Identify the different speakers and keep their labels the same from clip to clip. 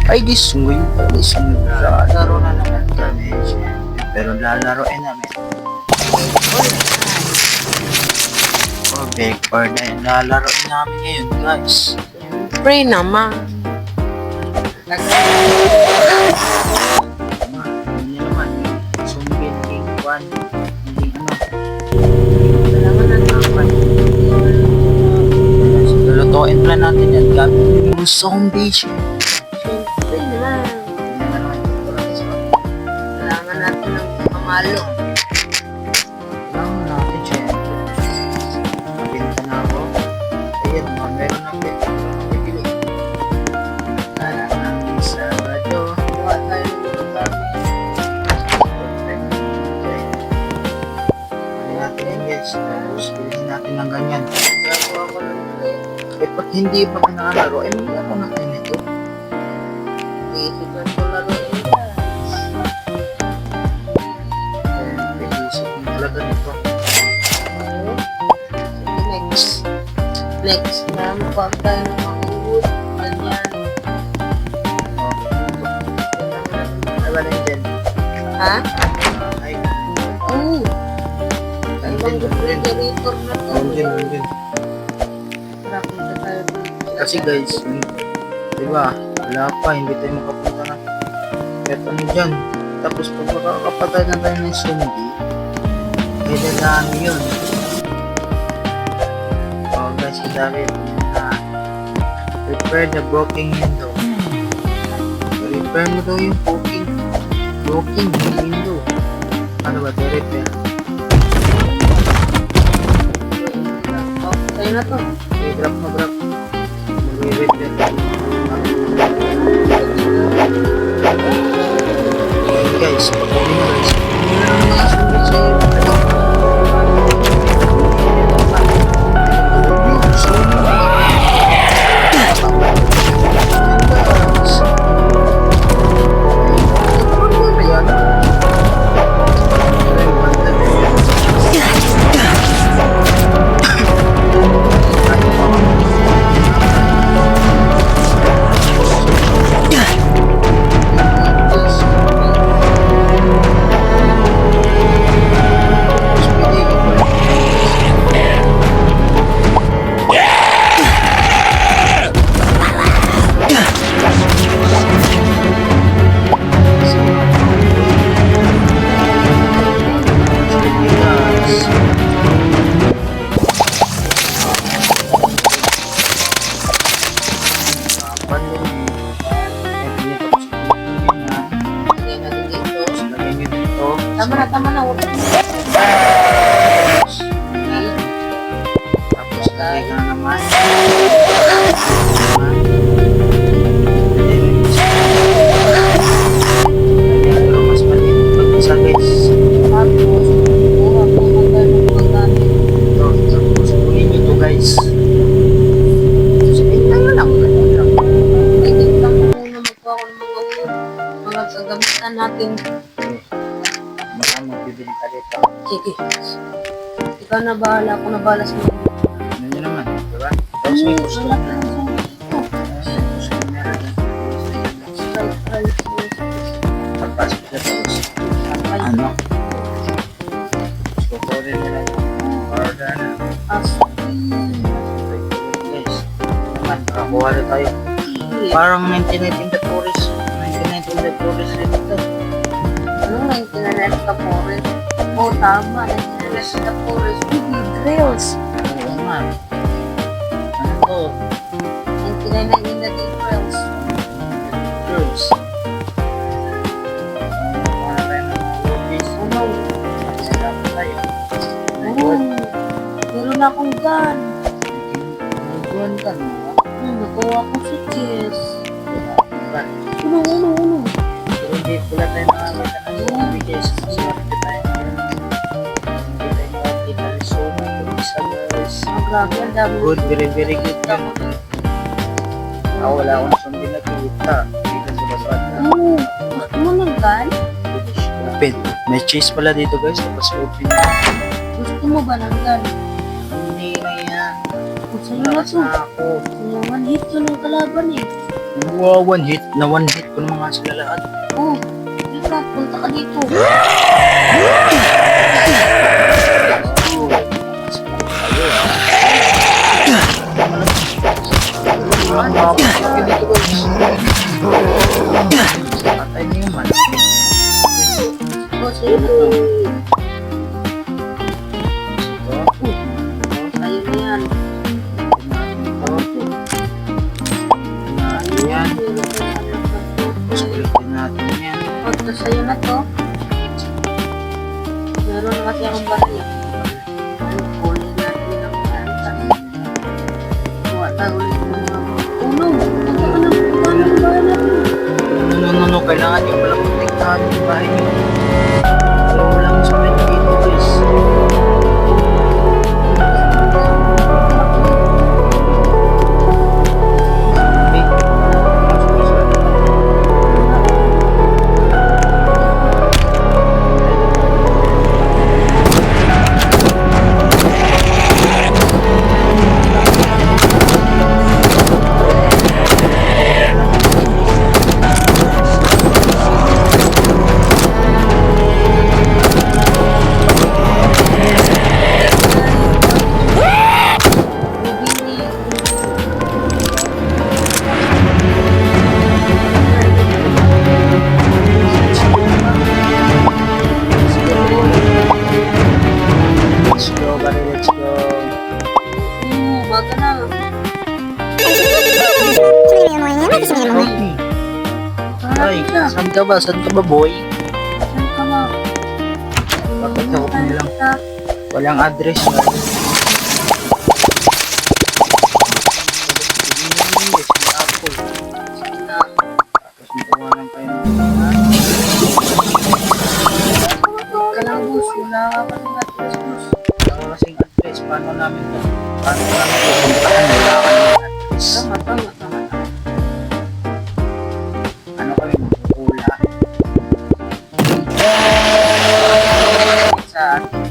Speaker 1: Ay, gisungay pa, gisungay pa. Laro na naman kami, syempre. Pero lalaroin namin. Oh, backward na yun. Lalaroin namin ngayon, guys.
Speaker 2: Free naman.
Speaker 1: Hindi naman. Zombie, hindi kwan. Hindi ano.
Speaker 2: Kailangan na naman.
Speaker 1: So, lulutuin pala natin yan. Gamit yung zombie siya.
Speaker 2: Free naman. Kailangan natin ng mamalo.
Speaker 1: Kailangan natin siya. Mabinta na ako. Ayan, meron na bibili. Kailangan ng Sabado.
Speaker 2: Gawa tayo ng kami.
Speaker 1: Natin yan, guys. Tapos, bilhin natin ng ganyan.
Speaker 2: Gagawa ko ng free.
Speaker 1: Eh, pag hindi pa ka nakalaro, eh, hindi ako na kayo nito.
Speaker 2: Iisip ko ito laruin guys.
Speaker 1: Eh, isip mo talaga nito.
Speaker 2: Okay. Sige, next. Next na magpapag tayo ng mga wood. Ganyan.
Speaker 1: Ay, wala yun dyan.
Speaker 2: Ha?
Speaker 1: Ay,
Speaker 2: Oo.
Speaker 1: ayun
Speaker 2: Ibang
Speaker 1: dyan, ayun dyan.
Speaker 2: refrigerator na to.
Speaker 1: Ayun dyan, ayun dyan.
Speaker 2: Tara, punta tayo dito.
Speaker 1: Kasi guys, diba, wala pa, hindi tayo makapunta na. Kahit ano dyan. Tapos pag makakapatay na tayo ng zombie, eh, dadami yun. Oh guys, kadami repair the broken window. Repair mo daw yung broken window. Ano ba ito? Repair.
Speaker 2: Oh, sa'yo na to.
Speaker 1: Okay, grab mo, grab. Mag-repair. Okay guys, pag-uwi na guys. Mga zombie sa iyo.
Speaker 2: Tama na. Huwag
Speaker 1: Tapos lagay ka na naman. Pero mas maliit pag isa guys.
Speaker 2: tapos. Buha po man tayo ng mga gamit.
Speaker 1: Ito, tapos kunin nyo ito guys.
Speaker 2: Sige, tayo lang. Pwede lang muna magkuha ko ng mga wood. Mga kagamitan natin.
Speaker 1: Baka magbibili ka dito.
Speaker 2: Sige. Ikaw na bahala. Ako na bahala sa mga.
Speaker 1: Ano nyo naman, diba? Tapos may customer. Pagpasok na tapos. Ano? Kukunin nila yung order na. Guys, naman, nakakuha na tayo. Parang 1919 the tourist. 1919 the tourist rin ito.
Speaker 2: Anong 19 ka forest? Oo, tama. 19 ka forest. Baby drills.
Speaker 1: Oo nga. Ano to?
Speaker 2: 19 na drills.
Speaker 1: Girls. Para tayo ng mga movies.
Speaker 2: Ano?
Speaker 1: Sila pa tayo.
Speaker 2: Meron akong gun.
Speaker 1: Nagbuhan ka no?
Speaker 2: Nakuha akong suitcase.
Speaker 1: Diba?
Speaker 2: Uno.
Speaker 1: Pero hindi pala tayo nakakita ng zombie guys. Swerte tayo ngayon. Hindi tayo nakakita ng zombie. Kung isa guys.
Speaker 2: Grabe, ang dami.
Speaker 1: Good, very good yun. Wala akong zombie na kita. Dito sa baswat na.
Speaker 2: Gusto mo ng gun?
Speaker 1: Open. May chase pala dito guys. Tapos open.
Speaker 2: Gusto mo ba ng gun?
Speaker 1: Hindi na yan.
Speaker 2: Gusto mo na to.
Speaker 1: Ako.
Speaker 2: Yung one hit yun ng kalaban eh.
Speaker 1: Wow, one hit. Na one hit ko naman nga sila lahat.
Speaker 2: Oh, dito, punta ka dito.
Speaker 1: Ang mapapalaki dito guys. Patay niyo man.
Speaker 2: Oh, sa'yo na to. Sa'yo na yan.
Speaker 1: Yan. Tapos kulitin natin yan.
Speaker 2: Oh, ito sa'yo na to. Meron na kasi akong baril. Ano, kulay natin ang kanta. Kuha tayo ulit ng mga uno. Punta ka ng bahay natin.
Speaker 1: No. Kailangan nyo pala protektahan yung bahay nyo. Alam mo lang sa pwede dito guys. Let's go, buddy, let's go.
Speaker 2: Baga na.
Speaker 1: Ay, saan ka ba? Saan ka ba, boy?
Speaker 2: Saan ka ba?
Speaker 1: Bakit ako lang? Walang address.
Speaker 2: Sige na.
Speaker 1: Tapos matawanan kayo ng mga
Speaker 2: Ka lang, boss. Wala ka pa ng address, boss.
Speaker 1: walang kasing address. Paano namin pupuntahan? Wala ka ng address.
Speaker 2: Tama.
Speaker 1: Ano kami magkukula?
Speaker 2: Sa atin.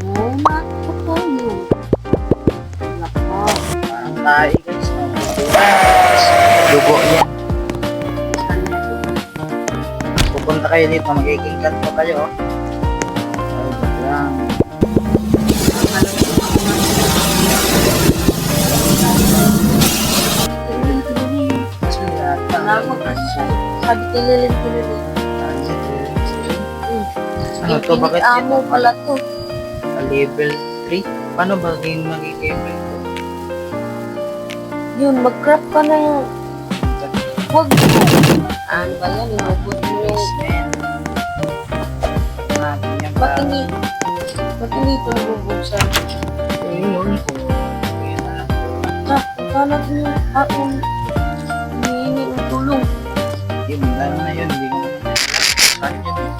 Speaker 2: Muna ko tayo. Nako.
Speaker 1: Parang tayo guys. No? Dugo yan. Pupunta kayo dito. Magiging kanto kayo. Oh. Ay, ba't lang? Kasi yata.
Speaker 2: Tawag kasi siya. Sabi tililim.
Speaker 1: Ano to? Bakit
Speaker 2: amo
Speaker 1: ito?
Speaker 2: pala to.
Speaker 1: Level 3? Paano ba magiging level
Speaker 2: Yun, mag-craft ka na yung... Huwag mo. Ano ba yan? Inubot mo yung...
Speaker 1: 2? Natin yan
Speaker 2: Ba't
Speaker 1: ba?
Speaker 2: hindi ito nabubuksan?
Speaker 1: Ayun. Ayun na lang.
Speaker 2: Punta natin yung atong hinihingi ng tulong.
Speaker 1: Hindi mo na yun. Hindi mo saan yun eh.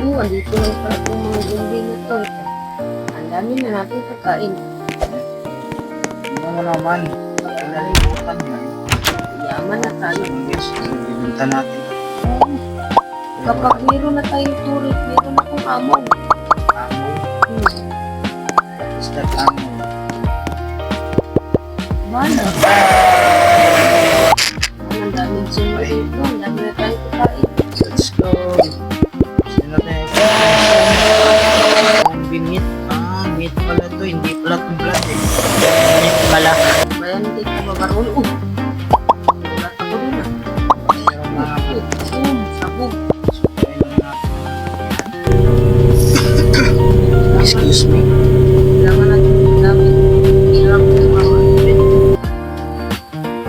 Speaker 2: Oo, andito lang pala itong mga zombie na to. Ang dami na natin pagkain.
Speaker 1: Ano mo naman? Pinalimutan mo.
Speaker 2: Yaman na tayo.
Speaker 1: Yes, pinunta natin.
Speaker 2: Kapag meron na tayong turret, meron akong amo.
Speaker 1: Amo.
Speaker 2: Hmm.
Speaker 1: What is that amo?
Speaker 2: Mana? Ang daming zombie dito. Ang dami na tayong pagkain.
Speaker 1: Let's go. Sino tayo? Zombie meat. Meat pala to. Hindi pala itong blood eh. Meat pala.
Speaker 2: Bayan, hindi ka mabarol. Nagulat ako dun ah.
Speaker 1: Meron mga
Speaker 2: Sabog.
Speaker 1: Excuse me.
Speaker 2: Kailangan natin yung dami. Hirap ng mga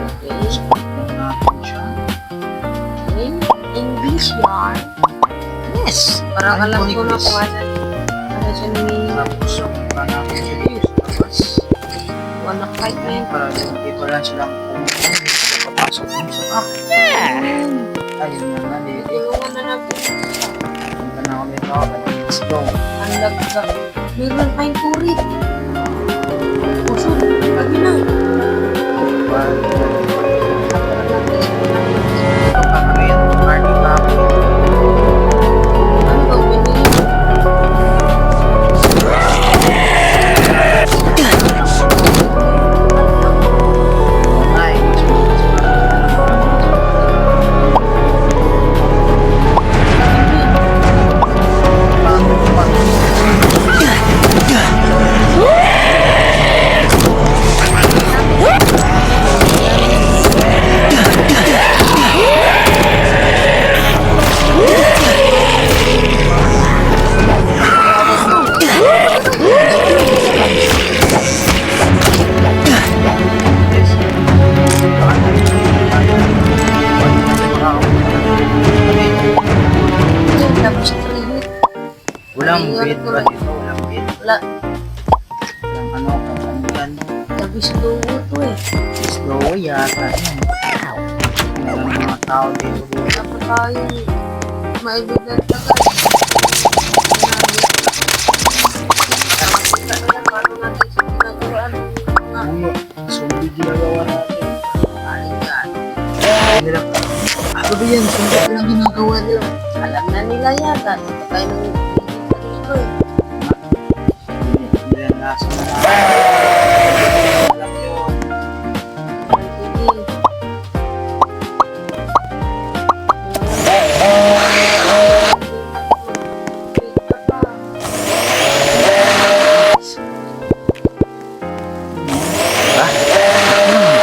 Speaker 2: Okay.
Speaker 1: Natin siya.
Speaker 2: In English yarn.
Speaker 1: Yes.
Speaker 2: Parang alam ko na
Speaker 1: English.
Speaker 2: kung asan. Ano siya nangyayari.
Speaker 1: Tapos yung natin siya dito. Tapos
Speaker 2: Wala fight na yun.
Speaker 1: para dito lang silang pumunta. Papasok mo sa ayun na nga dito.
Speaker 2: Tulungan na natin.
Speaker 1: Punta na kami mga let's go.
Speaker 2: Ang lagda. Meron tayong turit. Usod. Lagi na. Ano ba binili? Slow to eh.
Speaker 1: Slow yata yan. Meron ng mga tao dito.
Speaker 2: Dapat tayo maibigan ka guys. Paano natin sa ginagawa ng mga
Speaker 1: Ano? Zombie ginagawa natin.
Speaker 2: aligan?
Speaker 1: Nila. Ano ba yan? Zombie lang ginagawa nila.
Speaker 2: Alam na nila yata. Dapat tayo nang dito eh.
Speaker 1: Hindi lang nasa mga. Alam yun.
Speaker 2: Sige.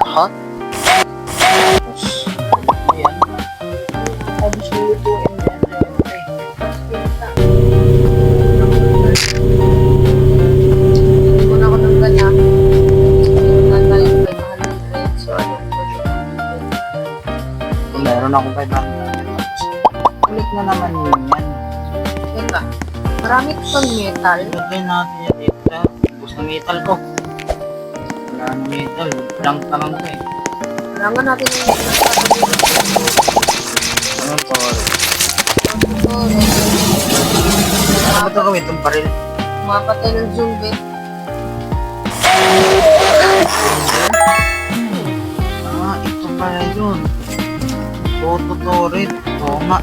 Speaker 1: Hot? Tapos, ayan. Tapos lulutuin yan.
Speaker 2: Hindi mo na ako ng ganyan. Hindi na tayo kay Mahal. So, ano po siya?
Speaker 1: Kung meron ako kay Mami. Ulit na naman yun yan.
Speaker 2: Teka, marami itong metal.
Speaker 1: Lagay natin yan dito. Ubus na metal ko. Wala na metal. Blank pa lang ko eh.
Speaker 2: Kailangan natin yung
Speaker 1: Ano to? Ano ba ito gawin? Itong baril?
Speaker 2: mapatay ng zombie.
Speaker 1: Ito pala yun. Photo turret. Oo nga.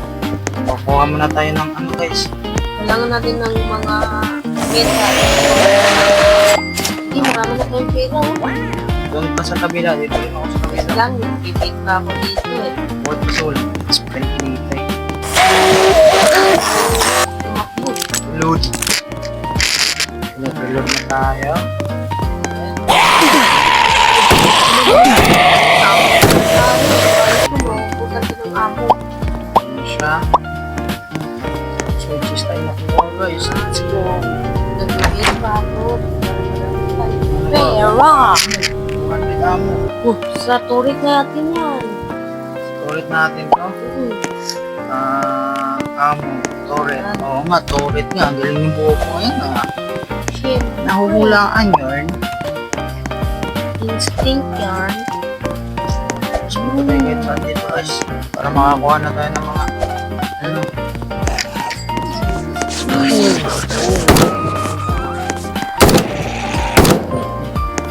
Speaker 1: Kukuha muna tayo ng ano guys.
Speaker 2: Kailangan natin ng mga metal. Hindi, marami na tayong pera.
Speaker 1: Doon pa sa kabila. Dito rin ako sa kabila.
Speaker 2: Lang, pipit pa ako dito eh.
Speaker 1: What is all? Spray kinitay.
Speaker 2: Tumakbo.
Speaker 1: Load. Nag-reload na tayo. Ano siya? Switches tayo nakuha guys. Let's go.
Speaker 2: Nag-pipit pa ako.
Speaker 1: Pera! Bukan kita mo.
Speaker 2: Sa turret natin yan.
Speaker 1: Turret natin to. Amo. Turret. Oo nga, turret nga. Ang galing yung buho ko ngayon ah.
Speaker 2: Shit.
Speaker 1: Nahuhulaan yun.
Speaker 2: Instinct yarn.
Speaker 1: Siguro tayo ngayon saan dito guys. Para makakuha na tayo ng mga ano.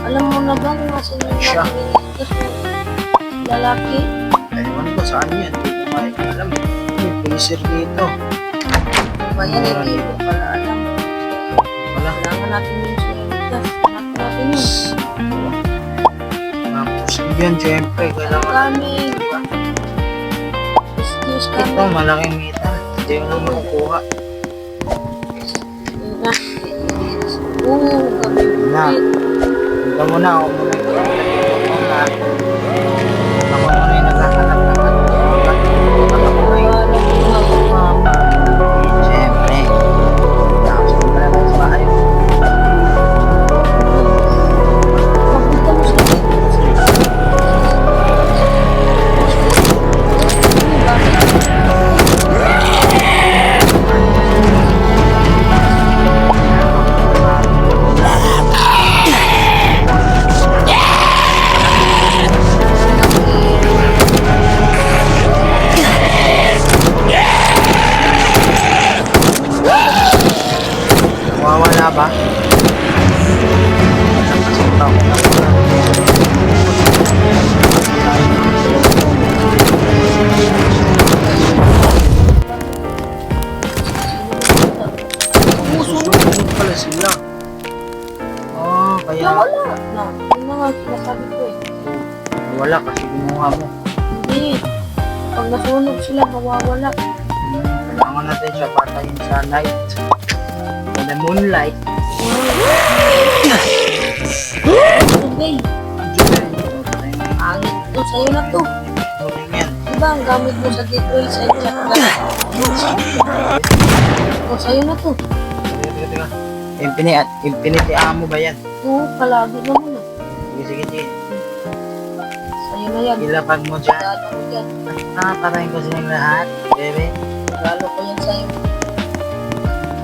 Speaker 2: Alam mo na ba kung nasa nyo
Speaker 1: Siya.
Speaker 2: natin lalaki?
Speaker 1: Ewan ko saan yan. Hindi ko alam. May freezer dito.
Speaker 2: Ba yan, hindi ko pala alam.
Speaker 1: Wala.
Speaker 2: Kailangan natin yung sinigas. Hanap natin yun.
Speaker 1: Tapos yun, syempre, kailangan
Speaker 2: Kami. Excuse
Speaker 1: ito,
Speaker 2: kami.
Speaker 1: malaking metal. Hindi mo naman makukuha.
Speaker 2: Kami.
Speaker 1: Na. Ito muna, ako muna ito. Ako muna. Ako muna yung naghahanap ng ano. Ako muna yung syempre. Tapos kung pala tayo sa bahay.
Speaker 2: Papunta mo siya.
Speaker 1: Nawawala ba? Nakasinta ko na muna. Susunod pala sila. Kaya
Speaker 2: Wala na. Yun na nga sinasabi ko eh.
Speaker 1: wala kasi binuha mo.
Speaker 2: Hindi. Pag nasunog sila, mawawala.
Speaker 1: Kailangan natin siya patayin sa night. Sa the moonlight.
Speaker 2: Okay. Angit to. Sa'yo na to.
Speaker 1: Tuloy yan.
Speaker 2: Diba ang gamit mo sa Detroit sa shotgun? O, sa'yo na to.
Speaker 1: Teka. Infinity ammo ba yan?
Speaker 2: Oo, palagi na muna.
Speaker 1: Sige, sige.
Speaker 2: Sa'yo na yan.
Speaker 1: Ilapag mo dyan.
Speaker 2: Regalo ko dyan.
Speaker 1: Patayin ko silang lahat. Bebe.
Speaker 2: Regalo ko yan sa'yo.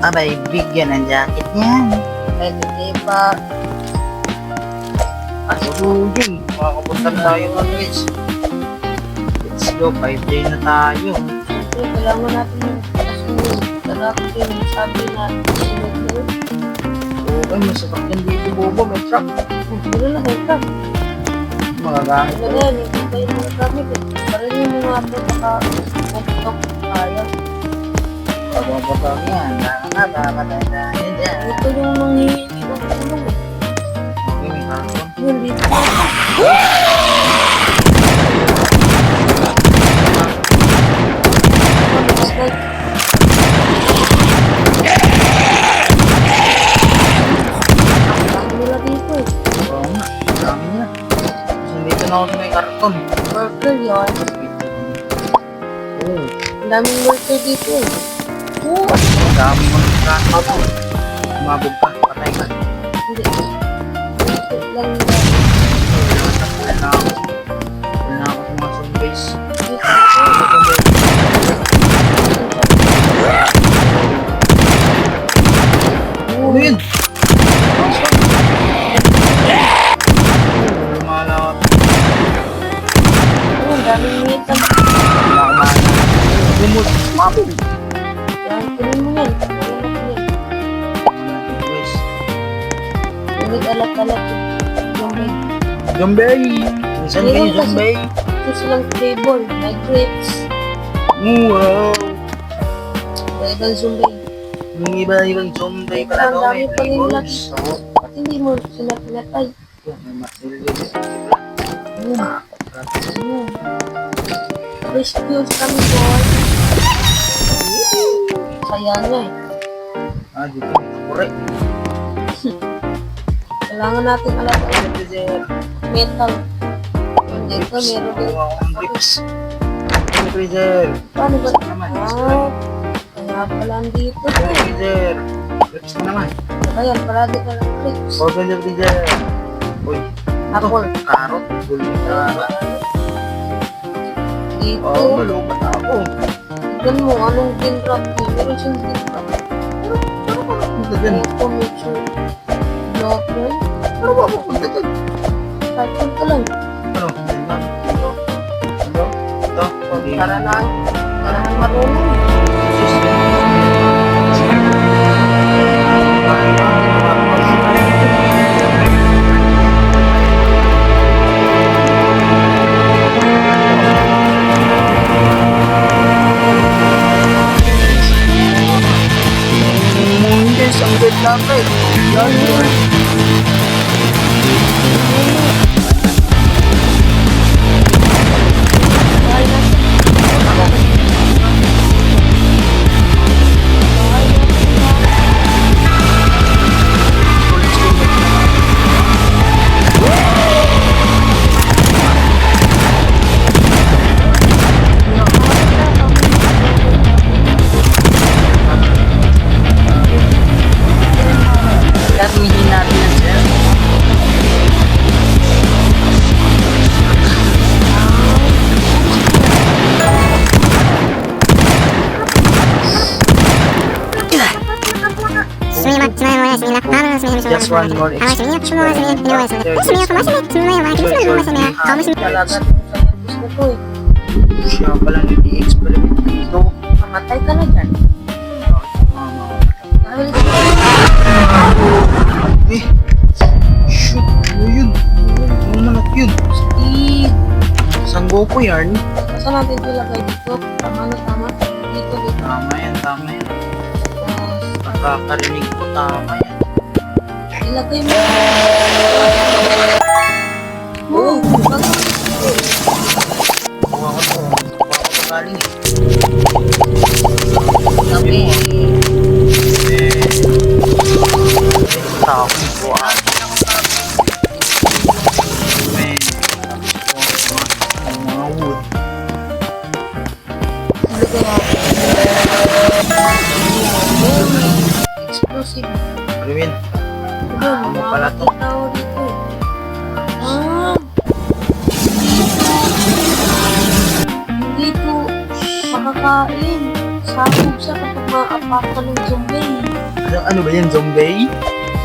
Speaker 1: Abay, bigyan ng jacket niyan.
Speaker 2: Kahit hindi pa
Speaker 1: Kasulugin. Makakapunta tayo ka guys. Let's go, 5Day na tayo.
Speaker 2: Siyempre, kailangan natin yung kasunod. Darating yung sabi na sunod na yun.
Speaker 1: Okay, may sasakyan dito, Bobo. May truck.
Speaker 2: Meron na kayo ka.
Speaker 1: Magagamit
Speaker 2: Ano
Speaker 1: ko.
Speaker 2: yan, hindi kayo mga gamit eh. Parang yung mga ito, baka pop-top kaya.
Speaker 1: Pagpapatang yan. Nakakatayan dyan.
Speaker 2: Ito yung manghihingi ng tulong eh.
Speaker 1: Okay, may karton.
Speaker 2: Yun, dito. Mas like, ang nila dito eh.
Speaker 1: Oo nga. Dami na. So, dito na ako sa may karton.
Speaker 2: Burger yun.
Speaker 1: Oo.
Speaker 2: Ang daming burger dito eh. Oo.
Speaker 1: Dami mo ng karton. Umabog ka. Patay ka.
Speaker 2: Hindi. Dito lang nila.
Speaker 1: Wala na ako. Wala na ako sa mga zombies.
Speaker 2: Dito.
Speaker 1: Ano yun? Lumalawat.
Speaker 2: Oo, ang daming meat.
Speaker 1: Wala ko mana. Lumot. Umabog.
Speaker 2: Yan, kunin mo yan. Kunin mo yan.
Speaker 1: Wala dito guys.
Speaker 2: Hindi alat-alat yung may
Speaker 1: Zombie! Minsan kayo zombie?
Speaker 2: ito silang table. May grapes.
Speaker 1: Wow!
Speaker 2: May ibang zombie.
Speaker 1: Yung iba-ibang zombie pala
Speaker 2: Ang
Speaker 1: to.
Speaker 2: dami
Speaker 1: May
Speaker 2: pa rin
Speaker 1: tables. Oo.
Speaker 2: At hindi mo sila pinatay.
Speaker 1: May matilyo.
Speaker 2: Rescues kami boy. Saya niya eh.
Speaker 1: Ah, dito. Korek.
Speaker 2: Kailangan natin alam metal. Yun, dito meron din.
Speaker 1: Kuha ko ng bricks. Ano, freezer?
Speaker 2: Paano ba?
Speaker 1: Naman.
Speaker 2: Kaya pala dito
Speaker 1: Ano,
Speaker 2: eh.
Speaker 1: freezer? Bricks mo naman.
Speaker 2: Ayan, palagi ka lang clicks.
Speaker 1: Open the freezer. Uy.
Speaker 2: Apple.
Speaker 1: Carrot. Gulong carrot.
Speaker 2: Dito.
Speaker 1: Oh, malupat ako.
Speaker 2: Tignan mo, anong green rock niya? Meron siyang green rock.
Speaker 1: Ano ba mapunta dyan?
Speaker 2: Ito, medyo block yun.
Speaker 1: Ano ba mapunta dyan?
Speaker 2: Cycle ka lang.
Speaker 1: Ano? Ano? Ito? Okay.
Speaker 2: Para na marunong.
Speaker 1: Guys, ang good natin. Yan yun.
Speaker 2: Bahay natin. Bahay natin.
Speaker 1: Gagawin natin yan, sir. Just one more
Speaker 2: Talaga dun sa yung gusto ko eh.
Speaker 1: Siya pala nag-i-experiment dito.
Speaker 2: Mamatay ka na dyan. Dahil
Speaker 1: Eh, shoot, ano yun? Ano manok yun?
Speaker 2: Steve.
Speaker 1: Sanggoko yan.
Speaker 2: Saan natin ilagay dito? Tama na tama. Dito, dito.
Speaker 1: Tama yan, tama yan.
Speaker 2: Tapos,
Speaker 1: Nakakarinig ko, tama yan.
Speaker 2: ilagay mo. Oo,
Speaker 1: Kuha ko to. Kuha ko to galing eh.
Speaker 2: gabi.
Speaker 1: Tao ko kuha. Mga wood.
Speaker 2: Explosive.
Speaker 1: Ano yun?
Speaker 2: Diba,
Speaker 1: Ano pala to?
Speaker 2: mga tao dito. Ah! Dito, makakain. Sabog siya kapag maapak ka ng zombie.
Speaker 1: Ano ba yan? Zombie?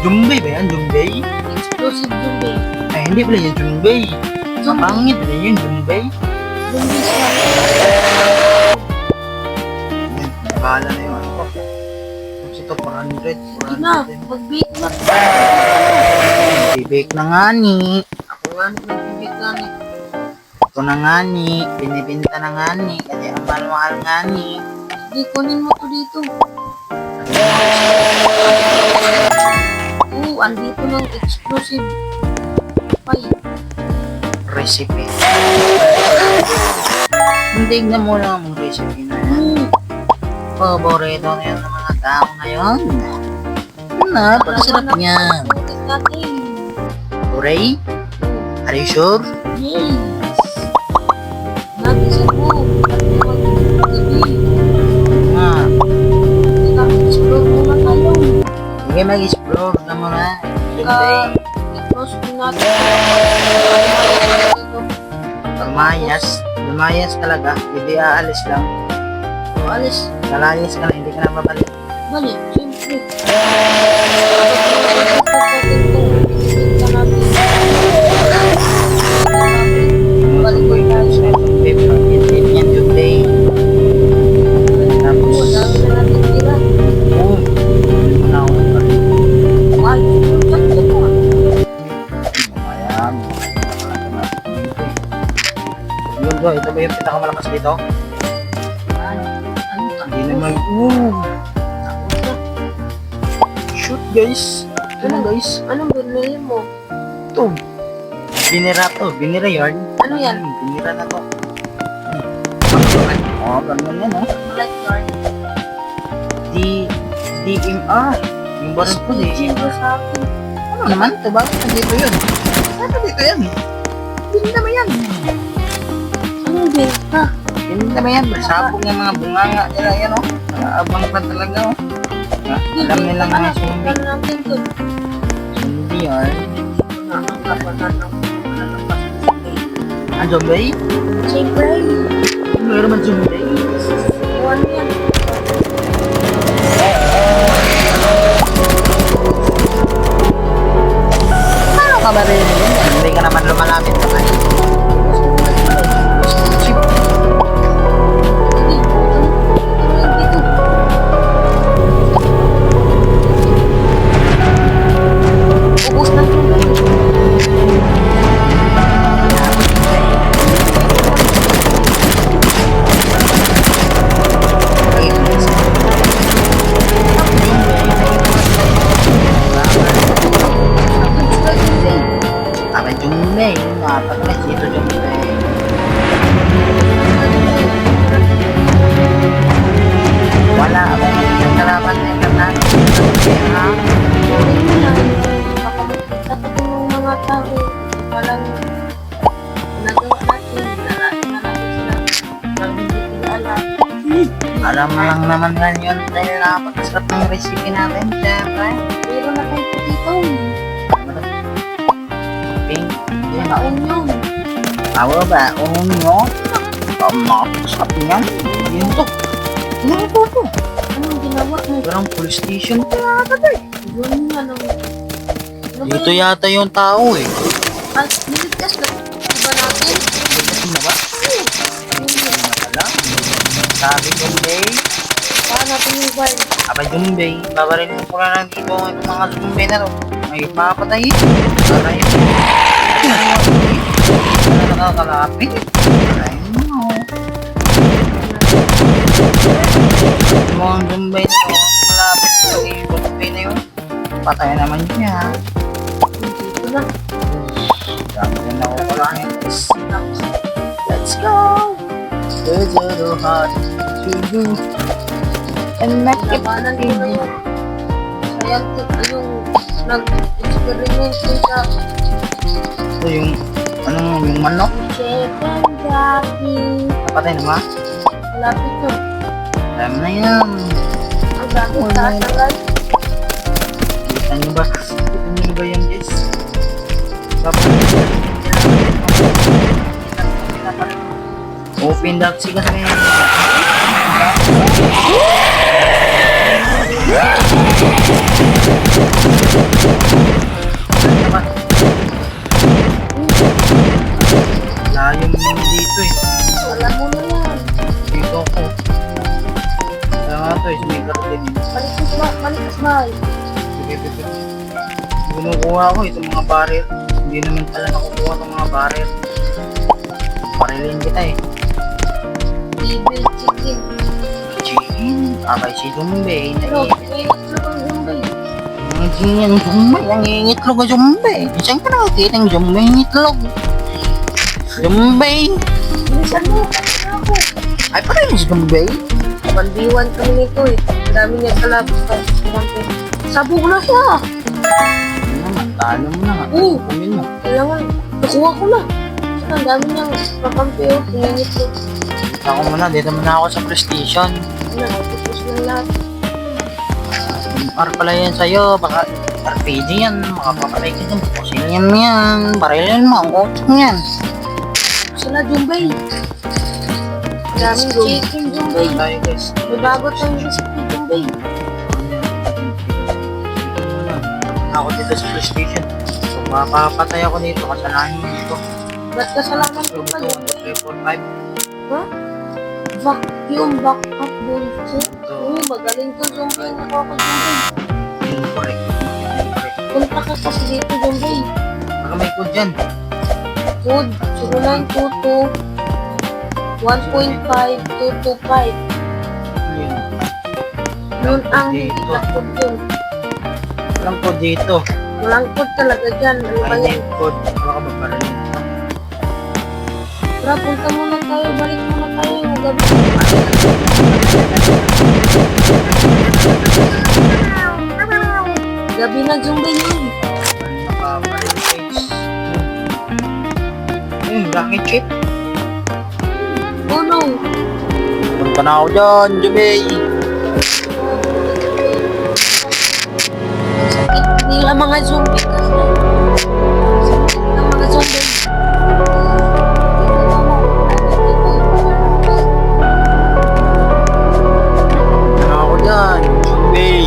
Speaker 1: Zombie ba yan? Zombie?
Speaker 2: Explosive zombie.
Speaker 1: Ay, Hindi pala yung Junbei. Sa pangit rin yung Junbei.
Speaker 2: Lumbis na.
Speaker 1: Yan, bahala na yung ano ko. Tapos ito, 400.
Speaker 2: Sige na, mag-bake na.
Speaker 1: Bibig na nga ni.
Speaker 2: Ako nga, nag-bake na ni.
Speaker 1: Ito na nga ni. Binibinta na nga ni. Kasi ang mahal nga ni.
Speaker 2: Sige, kunin mo to dito. Andito ng exclusive pie.
Speaker 1: Recipe. Hindi na mo lang ang recipe na yan. Paborito na yan ng mga tao ngayon. Napakasarap niyan.
Speaker 2: Ulit natin.
Speaker 1: Ray, are you sure?
Speaker 2: Yes. Nabisa ko. At mag-gabi.
Speaker 1: Nga.
Speaker 2: Explore muna tayo.
Speaker 1: Sige, mag-explore na muna. Junbei.
Speaker 2: I-close ko natin.
Speaker 1: Lumayas. Lumayas talaga. Hindi aalis lang.
Speaker 2: O, alis.
Speaker 1: Lalayas ka na. Hindi ka na babalik.
Speaker 2: Balik, siyempre.
Speaker 1: Balik ko yung Junbei. Yan, Junbei. Tapos,
Speaker 2: Oo, dami na natin tira.
Speaker 1: oh, hindi mo na ako balik.
Speaker 2: Ay, sakto mo.
Speaker 1: Ayan. Yun bro, ito ba yung pinakamalakas dito?
Speaker 2: Ano ka?
Speaker 1: Hindi naman. Shoot guys. Ano guys?
Speaker 2: Anong binili mo?
Speaker 1: Ito. Binira to. Binira yarn.
Speaker 2: Ano yan?
Speaker 1: Binira na to. Oh, ganun yan oh.
Speaker 2: Black card.
Speaker 1: DMR. Yung baril ko
Speaker 2: Speaking ko sa akin.
Speaker 1: Ano naman ito? Bakit nandito yun? Bakit nandito yan? Binta mo yan.
Speaker 2: Anong benta?
Speaker 1: Binta mo yan. Sabog ng mga bunganga nila yan oh. Abang pa talaga oh. Alam nilang mga zombie.
Speaker 2: Ano natin dun?
Speaker 1: Zombie yarn.
Speaker 2: Nakakapanan ng
Speaker 1: Ah, zombie?
Speaker 2: siyempre.
Speaker 1: Meron naman zombie.
Speaker 2: Iwan yan.
Speaker 1: Ano ka ba rin yun? Hindi ka naman lumalapit sa kanya. Chip.
Speaker 2: Hindi. Ano dito? Ubus na ito.
Speaker 1: Apa zombie? Apa ka dito zombie? Wala akong yung kalaban na yung katan. Ha?
Speaker 2: Sa ng mga tao, walang nagawa natin, natin sila, walang hindi kilala.
Speaker 1: Alam mo lang naman yan yun dahil napakasarap ng recipe natin, syempre.
Speaker 2: Meron na kayo dito.
Speaker 1: Pink. Yun
Speaker 2: Sa
Speaker 1: ako.
Speaker 2: onion.
Speaker 1: Tawa ba? Unyo? Napakasarap yan. Yun to. Yun to to.
Speaker 2: Anong ginawa mo?
Speaker 1: Parang police station pa yata to eh.
Speaker 2: Yun yan ang... Ano ba
Speaker 1: Dito
Speaker 2: yun?
Speaker 1: yata yung tao eh.
Speaker 2: Ah, niligtas na. Diba natin?
Speaker 1: Dito na ba?
Speaker 2: Yun
Speaker 1: Hindi
Speaker 2: yun.
Speaker 1: na pala. Sabi Jumbay.
Speaker 2: Saan natin yung vibe?
Speaker 1: Aba Jumbay. Babarin mo pula lang dito itong mga Jumbay na to. May papatay. Para yun. Ano nakakalapit? Para yun mo. Mo ang Jumbay na to. Malapit sa yung Jumbay na yun. Patay naman niya.
Speaker 2: Dito na.
Speaker 1: Dami na ako pala guys. Let's go! There's a little heart to do and make it
Speaker 2: Labanan ko na yun. Scientific yung nag-experiment yun sa
Speaker 1: ito yung yung manok.
Speaker 2: chicken jockey.
Speaker 1: Napatay na ba?
Speaker 2: Malapit yun.
Speaker 1: Alam na yan.
Speaker 2: Ang dami taas ng guys.
Speaker 1: Kita nyo ba? Kita nyo ba yan guys? Open dark siya kasi Kinukuha ko itong mga baril. Hindi naman pala nakukuha ng mga baril. Barilin kita eh.
Speaker 2: Evil chicken.
Speaker 1: Chicken. Abay si Jumbay.
Speaker 2: Pero, may itlog ang Jumbay.
Speaker 1: Hindi yan Jumbay. Ang iitlog ang Jumbay. Saan ka nakakita ng Jumbay ang itlog? Jumbay.
Speaker 2: Bilisan mo, kasi ako.
Speaker 1: Ay pa rin si Jumbay.
Speaker 2: 1v1 kami nito eh. Ang dami niya kalabas ka. Sabog na siya.
Speaker 1: Ano naman, talo mo na nga.
Speaker 2: Oo.
Speaker 1: Kumin mo.
Speaker 2: Kailangan, nakuha ko na. Saka ang dami niyang kakampi oh. Tingin ko.
Speaker 1: Ako muna, dito muna ako sa PlayStation.
Speaker 2: Ano, tapos na lahat.
Speaker 1: Or pala yan sa'yo, baka RPG yan, makapapatay ka dyan, pusilyan mo yan, barilin mo, ang utang yan.
Speaker 2: Sila Jumbay. Daming chicken Jumbay.
Speaker 1: Tayo guys.
Speaker 2: May bago tayong recipe Jumbay.
Speaker 1: Ako dito sa PlayStation. So, mapapatay ako dito, kasalanan mo dito.
Speaker 2: Ba't kasalanan ko
Speaker 1: 2,
Speaker 2: pa
Speaker 1: 3, 4, 5.
Speaker 2: Ha? Vacuum backup bullshit? Oo, magaling to Jumbay. Nakuha ko Jumbay.
Speaker 1: Incorrect. Incorrect.
Speaker 2: Punta ka kasi dito Jumbay.
Speaker 1: Baka may code dyan.
Speaker 2: Code 0922 1.5225.
Speaker 1: Yun.
Speaker 2: Yun ang
Speaker 1: Dito.
Speaker 2: ilakot yun.
Speaker 1: Walang code dito.
Speaker 2: Walang code talaga dyan. Ano ba
Speaker 1: Ay,
Speaker 2: yan?
Speaker 1: name code. Baka ba barilin ito?
Speaker 2: Tara, punta muna tayo. Balik muna tayo. Gabi. Gabi na Jumbay yun.
Speaker 1: Nakabaril page. Lucky chip.
Speaker 2: Oh no.
Speaker 1: Punta na ako dyan, Jumay.
Speaker 2: Sakit nila mga zombie kasi. Sakit ng mga zombie.
Speaker 1: Punta na ako dyan, Jumay.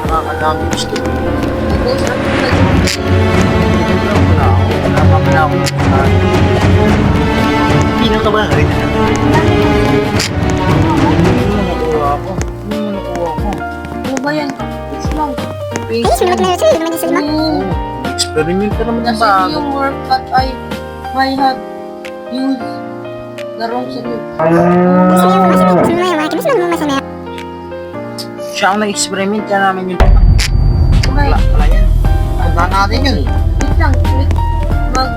Speaker 1: Nakakadami gusto. Hindi na ka ba? Hindi mo nakuha ako. Hindi mo nakuha ako.
Speaker 2: Ano ba yan? It's long.
Speaker 1: Experiment ka naman
Speaker 2: Kasi
Speaker 1: ba?
Speaker 2: yung work that I have used the wrong solution.
Speaker 1: Siya ang nag-experiment ka namin yun.
Speaker 2: Okay.
Speaker 1: Wala yan. Punta natin yun.
Speaker 2: Wait lang. Wait.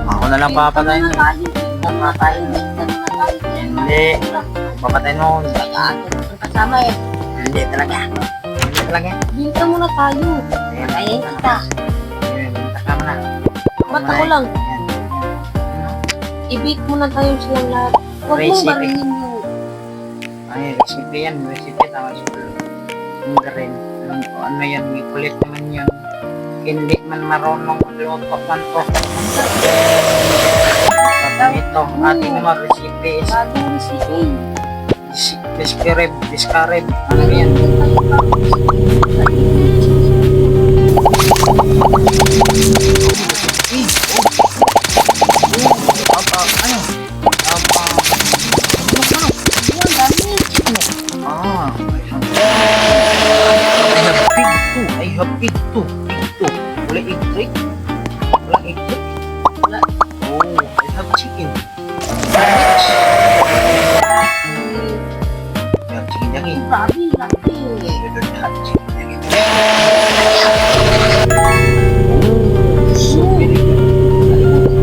Speaker 1: Ako na lang papatay
Speaker 2: Wait
Speaker 1: nun.
Speaker 2: na tayo. Wait na tayo. Wait na tayo.
Speaker 1: Hindi. Papatay mo.
Speaker 2: Kasama eh.
Speaker 1: Hindi talaga. Hindi talaga.
Speaker 2: Binta muna tayo. Ayan kita.
Speaker 1: Binta ka muna.
Speaker 2: Ba't ako lang? I-bake muna tayo silang lahat. Huwag mong
Speaker 1: Recipe.
Speaker 2: barilin yung...
Speaker 1: Ay, recipe yan. Recipe tama siguro. Hindi rin. Ano yan, may kulit naman yun. Hindi man marunong magluto man to. Ito, ating naman recipe is
Speaker 2: Bagong recipe.
Speaker 1: discarib. Ano yan? I have pig too. Wala egg trick? Walang egg trick?
Speaker 2: Wala.
Speaker 1: Oh, I have chicken. I have chicken yaki.
Speaker 2: Grabe, laki.
Speaker 1: So very good.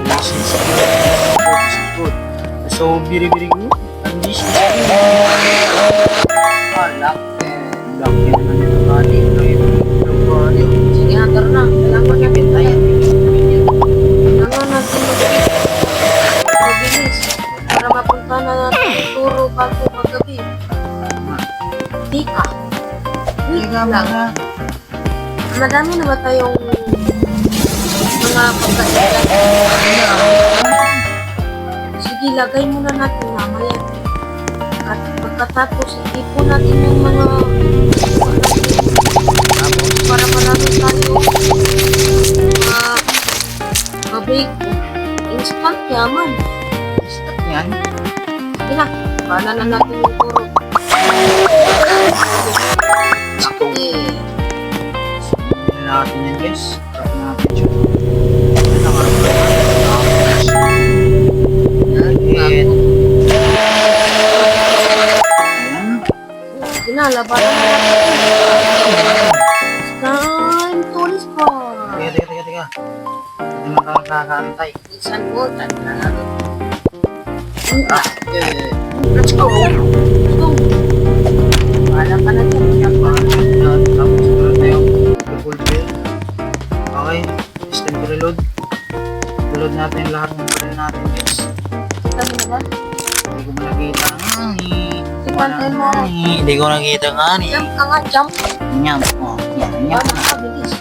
Speaker 1: This is good. So very good. And this is laki. Laki naman yung body.
Speaker 2: Sige, hantar na. Kailangan natin tayo. Kailangan natin mabilis. Para mapunta na natin turo bago magabi. Tika. Wait lang. Madami na ba tayong mga pagkailan. Sige, lagay muna natin mamaya. At pagkatapos, ipon natin yung mga para marami tayo. Mabake. Instant yaman.
Speaker 1: Stop yan.
Speaker 2: Sige na, bala na natin yung puro. Okay.
Speaker 1: Tignan natin yan guys. Stop natin siya. Nakakapagod.
Speaker 2: Yan,
Speaker 1: Ayan.
Speaker 2: sige na, labanan na natin. It's time to respond.
Speaker 1: Teka. Hindi naman ka nakakantay.
Speaker 2: Minsan mo, tanda.
Speaker 1: Okay.
Speaker 2: Let's go. Let's go. Wala ka na dyan. Yan pa.
Speaker 1: Tapos meron tayong fulfill. Okay. System to reload. Reload natin lahat ng baril natin guys.
Speaker 2: Kita mo na ba?
Speaker 1: Hindi ko nakita nga eh.
Speaker 2: Ipantay mo.
Speaker 1: Hindi ko nakita nga eh.
Speaker 2: Jump ka nga, jump.
Speaker 1: Nyam. Oh, yan. Nyam.
Speaker 2: Wala ka, bilis.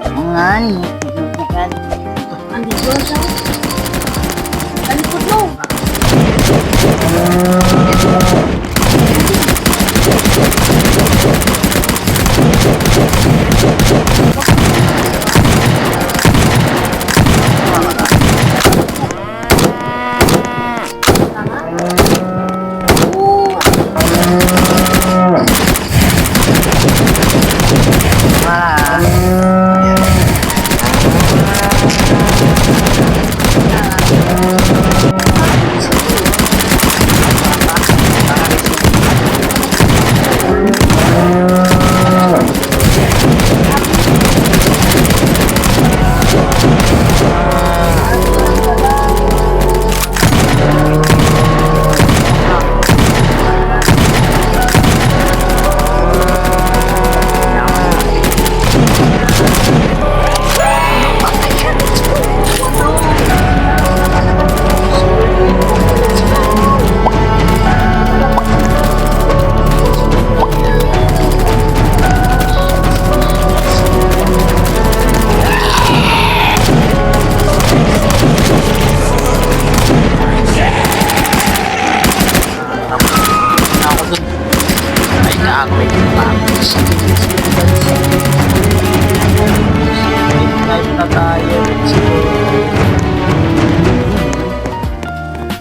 Speaker 1: Ang nga eh.
Speaker 2: Andito lang siya. Talikod mo.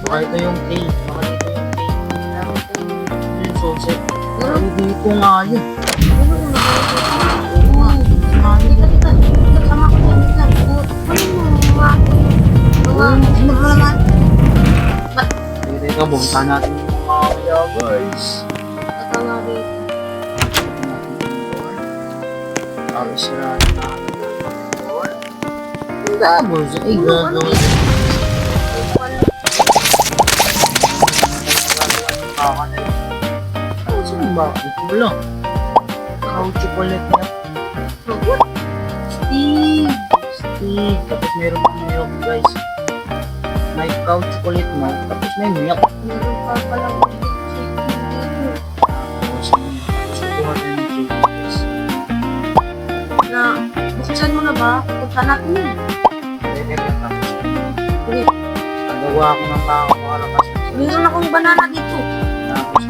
Speaker 1: Baka ito yung K. Baka dito yung K. Yung sunset.
Speaker 2: Pero,
Speaker 1: Dito nga yun.
Speaker 2: Kita. Sama ko yan.
Speaker 1: Teka, bumta natin yung mamaya guys. Tapos sirahan natin yung door. Tapos, ay gagawin. Ano saan ba? Ito lang. Kaucho ulit na. Steve. Tapos meron pang milk guys. May couch ulit mo. Tapos may milk. Tapos sukuha tayo ng cake guys.
Speaker 2: Buksan mo na ba? Punta natin yun.
Speaker 1: Tapos nagawa ako ng makakalakas.
Speaker 2: Meron akong banana dito.
Speaker 1: Tapos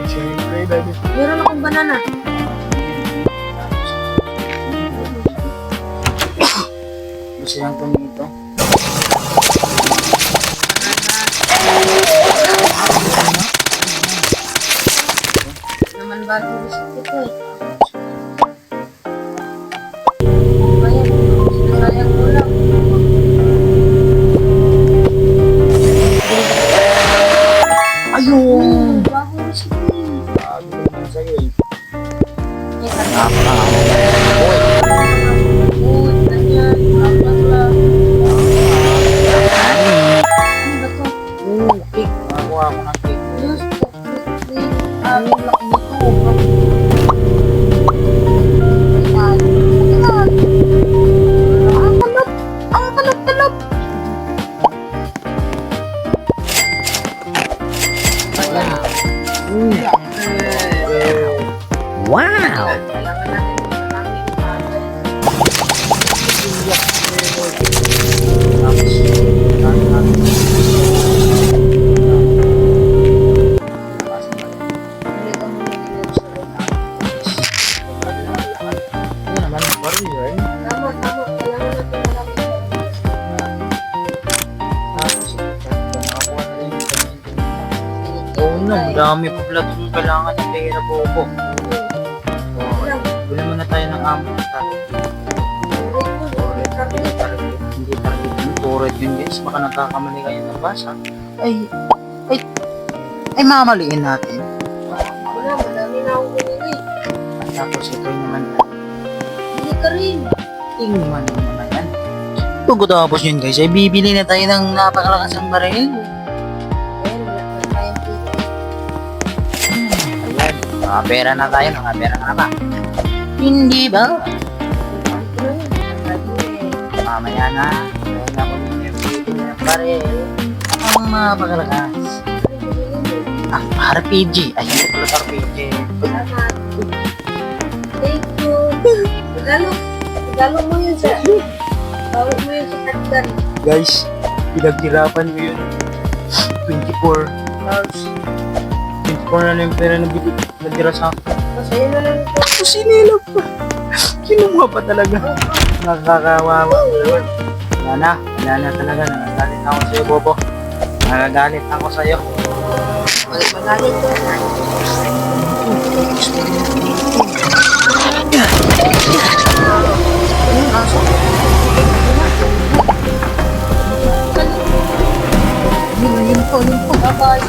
Speaker 1: syempre dahil
Speaker 2: Meron akong banana.
Speaker 1: gusto yung tumito.
Speaker 2: Naman bagong gusto ko eh. Bayan, sinasayang mo lang.
Speaker 1: Ayun!
Speaker 2: Bagong gusto ko eh.
Speaker 1: Sabi ko naman sa'yo eh.
Speaker 2: Uy, ganyan. Bla. Ano ba to?
Speaker 1: Cake. Magawa ako ng cake.
Speaker 2: Yes, ang laki nito. Ang talap.
Speaker 1: Wow!
Speaker 2: Kailangan natin yung maraming bagay.
Speaker 1: Oo na, dami pa pala itong kailangan ng pera, Bobo. Bili muna tayo ng amo ng target. Hindi target yun, turret yun guys. Baka nagkakamali kayo ng basa. Ay mamaliin natin.
Speaker 2: Wala, madami na akong binili.
Speaker 1: At tapos ito naman.
Speaker 2: Hindi ka rin.
Speaker 1: Tingnan mo naman yan. Pagkatapos yun guys, ay bibili na tayo ng napakalakas ng baril.
Speaker 2: Ayun, wala na tayong pili.
Speaker 1: Ayan, nakapera na tayo, nakapera na ba? Hindi ba? Mamaya na, kaya na ako bibili ng baril. Ang napakalakas. RPG. Ay, hindi pala RPG.
Speaker 2: Salamat. Thank you. Tagalog mo yun sa... Tawag mo yun sa shotgun.
Speaker 1: Guys, pinaghirapan ko yun. 24 hours. 24 na lang yung pera na nagdira sa akin.
Speaker 2: Masaya na lang ito.
Speaker 1: Tapos sinilap pa. Kinuha pa talaga. Nakakawawa naman. Wala na talaga. Nagagalit ako sa'yo, Bobo. Nagagalit ako sa'yo.
Speaker 2: Magalit ko na.
Speaker 1: Yun po.
Speaker 2: Bye-bye.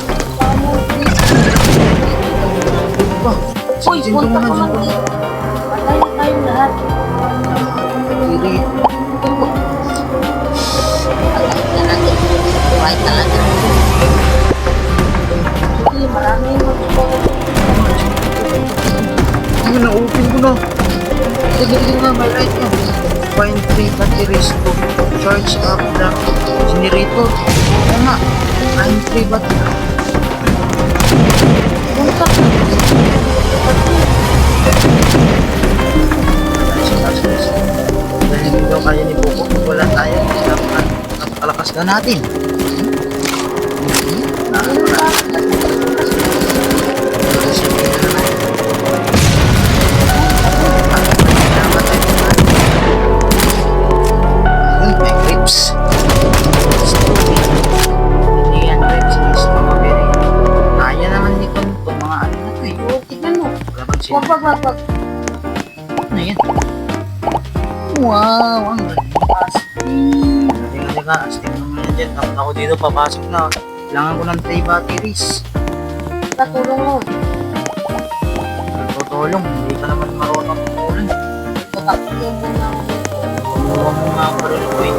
Speaker 2: Uy, punta ko lang dito. Patay na tayong lahat.
Speaker 1: Kiri.
Speaker 2: Buhay talaga. Sige, marami yung magpapagawa.
Speaker 1: Ayun, na-open ko na. Sige nga, may right yun. Find 3 batteries to charge up the generator. Oo nga, find 3 batteries.
Speaker 2: Punta.
Speaker 1: Dahil hindi daw kaya ni Bobo, wala tayo. Napakalakas na natin. May grips. Hindi yan grips, is mga very. Kaya naman dito itong mga ano na to eh.
Speaker 2: Oh, tignan mo.
Speaker 1: Wala bang sila?
Speaker 2: Wag.
Speaker 1: Ano yan? Wow, ang galing. Teka, astig naman yan dyan. Tapos ako dito, papasok na. Kailangan ko ng 3 batteries.
Speaker 2: Tatulong mo.
Speaker 1: Tutulong, hindi ka naman marunong tumulong.
Speaker 2: Tatulong mo na ako dito.
Speaker 1: Kumuha mo nga ang baril ko eh.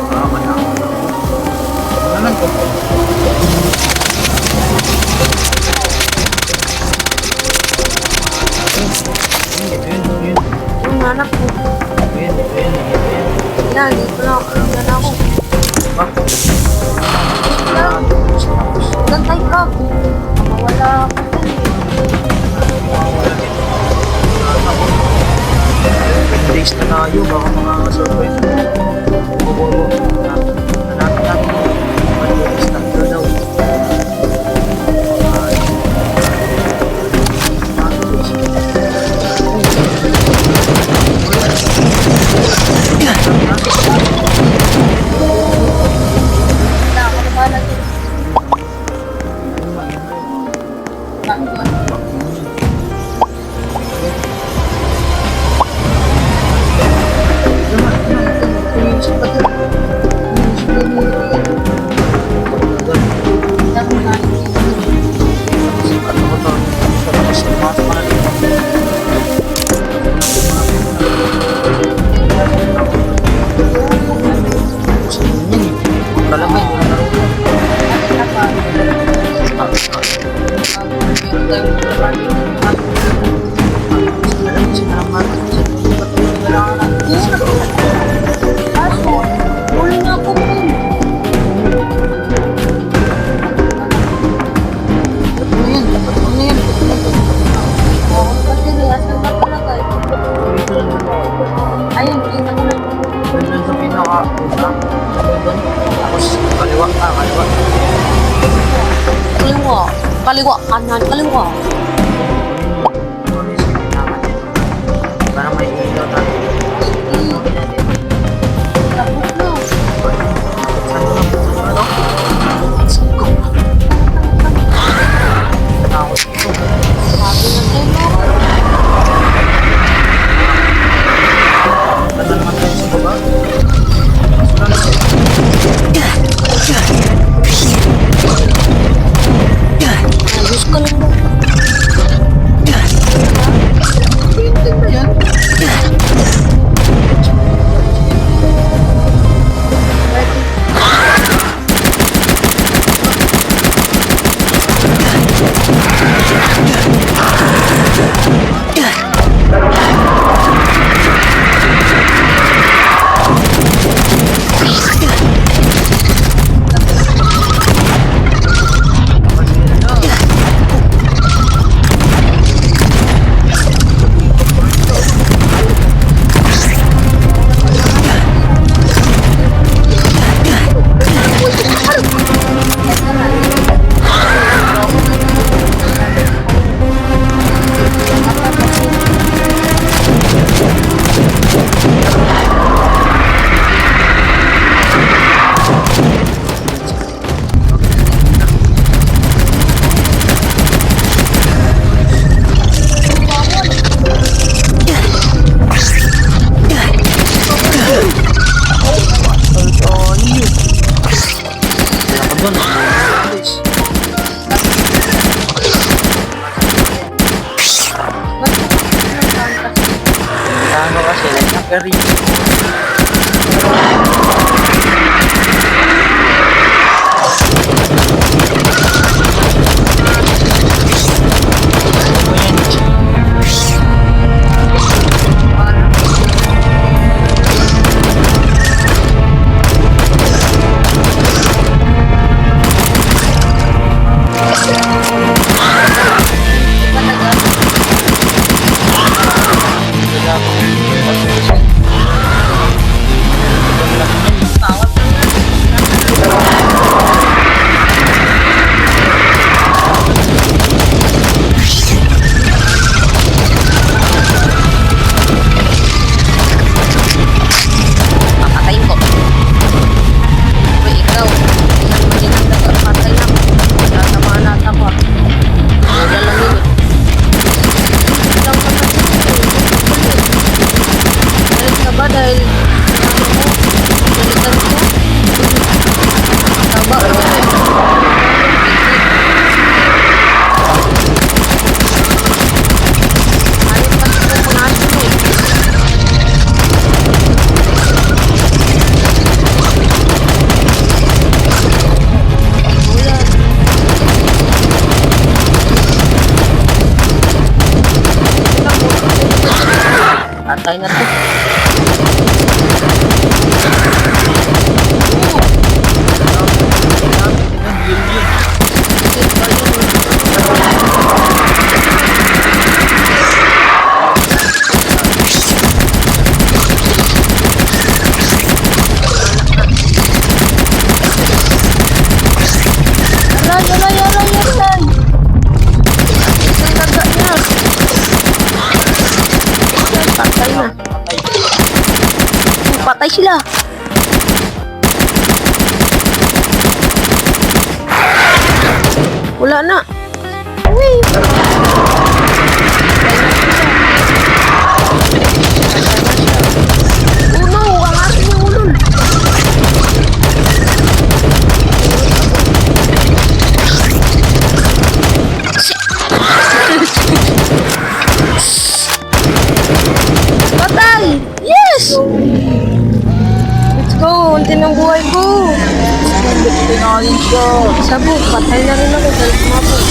Speaker 1: Wala ako. Ano naman to? Yun.
Speaker 2: Yung anak mo.
Speaker 1: Yun.
Speaker 2: Yan, dito na ako. Yan ako.
Speaker 1: Ba?
Speaker 2: Gantay ka. Mawala ako dyan eh.
Speaker 1: Days na tayo, baka makakasurprise mo. Hanapin natin mo. Starter daw.
Speaker 2: Wala ako na pala dyan. Bakit doon? Dami na ayun, kita ko na.
Speaker 1: Doon sa pinaka-una. Tapos kaliwa.
Speaker 2: Kaliwa, kanan, kaliwa.
Speaker 1: Para may ilaw tayo.
Speaker 2: Tapos na.
Speaker 1: Let's go. Kaya ko dun. Alis.
Speaker 2: Ba't nagkakanta?
Speaker 1: Ano kasi, nakari.
Speaker 2: Tawag na nga. Papatayin ko. Uy, ikaw. Isang maninang nagpatay na. Tatamaan nata ko. Wala lang yun eh. Isang kapatid ko eh. Galit ka ba dahil ano mo? Galitan ko? Taba ko eh. Ayun kasi ko mga aso mo eh. Wala. Atay na to. Aray, aray, aray, aray. Isang daga niya. Patay na. Patay sila. Wala na. Uy. Uno, ang aso niya ulol. Patay! Yes! Let's go! Unti ng buhay ko! Sabog, patay na rin ako dahil kumapot.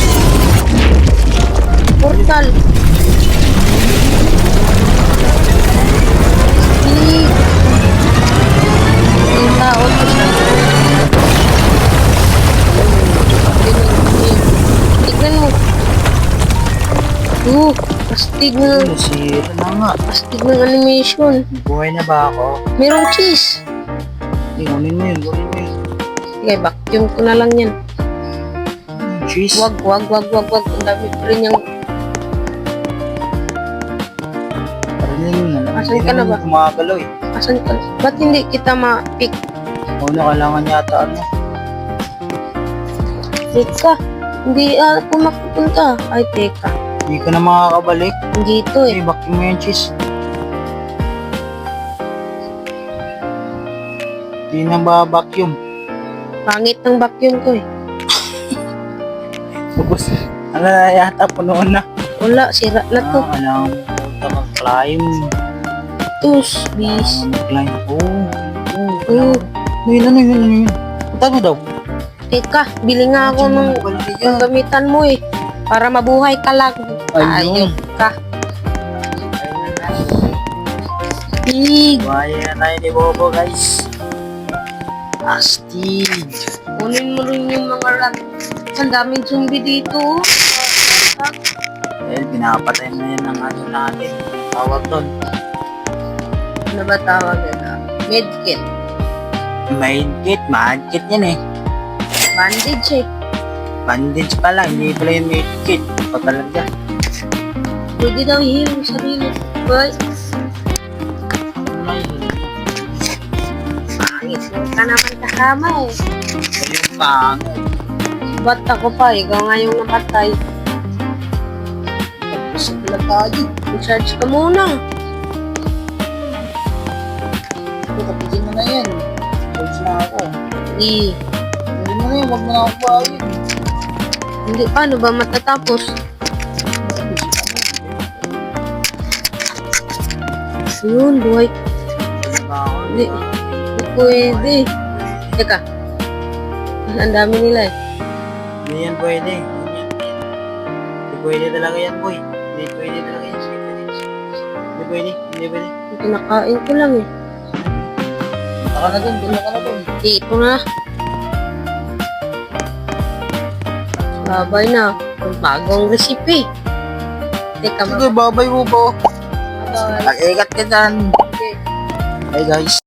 Speaker 2: Portal! Stick! Yung tao to siya. Tignan mo. Astig na.
Speaker 1: Sira na nga.
Speaker 2: Astig ng animation.
Speaker 1: Buhay na ba ako?
Speaker 2: Merong cheese.
Speaker 1: Kunin mo yun, kunin mo yun.
Speaker 2: Sige, vacuum ko na lang yan.
Speaker 1: Cheese.
Speaker 2: Wag. Ang dami pa rin yung...
Speaker 1: Parang yun na.
Speaker 2: Asan ka na ba?
Speaker 1: Kumagalaw eh.
Speaker 2: Asan ka? Ba't hindi kita ma-pick?
Speaker 1: Una, kailangan yata ano.
Speaker 2: Teka, hindi ako mapupunta. Ay, teka.
Speaker 1: Hindi ka na makakabalik.
Speaker 2: Dito eh.
Speaker 1: Vacuum mo yung cheese. Hindi na ba vacuum?
Speaker 2: Pangit ng vacuum ko eh.
Speaker 1: Ubus. Ano na yata, punuan na.
Speaker 2: Wala, sira na to.
Speaker 1: Kailangan mo punta kang climb.
Speaker 2: Tus, bis.
Speaker 1: Climb.
Speaker 2: Oh.
Speaker 1: Ano yun? Punta mo daw.
Speaker 2: Teka, bili nga ako ng gamitan mo eh. Para mabuhay ka lang.
Speaker 1: Ayun.
Speaker 2: Ayun ka.
Speaker 1: Ayun na.
Speaker 2: Tig.
Speaker 1: Buhayin na tayo ni Bobo, guys. Astig.
Speaker 2: Kunin mo rin yung mga rat. Ang daming zombie dito.
Speaker 1: Dahil pinapatay na yan ng ano natin. Tawag doon.
Speaker 2: Ano ba tawag yan? Medkit.
Speaker 1: Medkit. Medkit yan eh.
Speaker 2: Bandage eh.
Speaker 1: Bandage pala. Hindi pala yung medkit. Ito talaga.
Speaker 2: Pwede daw i-heal yung sarili. Boy. Pangit. Huwag ka naman kasama eh.
Speaker 1: Ayun pangit.
Speaker 2: Ba't ako pa? Ikaw nga yung namatay. Tapos na tayo. Recharge ka muna.
Speaker 1: Kapigin mo na yan. Search na ako.
Speaker 2: Hindi.
Speaker 1: Hindi mo na yan. Huwag mo na ako bahayin.
Speaker 2: Hindi. Paano ba matatapos? Ayun, buhay.
Speaker 1: Ano ba ako?
Speaker 2: Hindi. Hindi pwede. Teka. Ang dami nila eh.
Speaker 1: Hindi yan pwede. Hindi pwede talaga yan, boy. Hindi pwede talaga yan. Hindi pwede. Hindi pwede.
Speaker 2: Kinakain ko lang eh.
Speaker 1: Baka na dun. Bula ka na dun.
Speaker 2: Dito na. Babay na. Ang bagong recipe. Teka,
Speaker 1: Sige, babay mo po.
Speaker 2: babay.
Speaker 1: Mag-ikat ka dyan.
Speaker 2: Okay.
Speaker 1: Hey guys.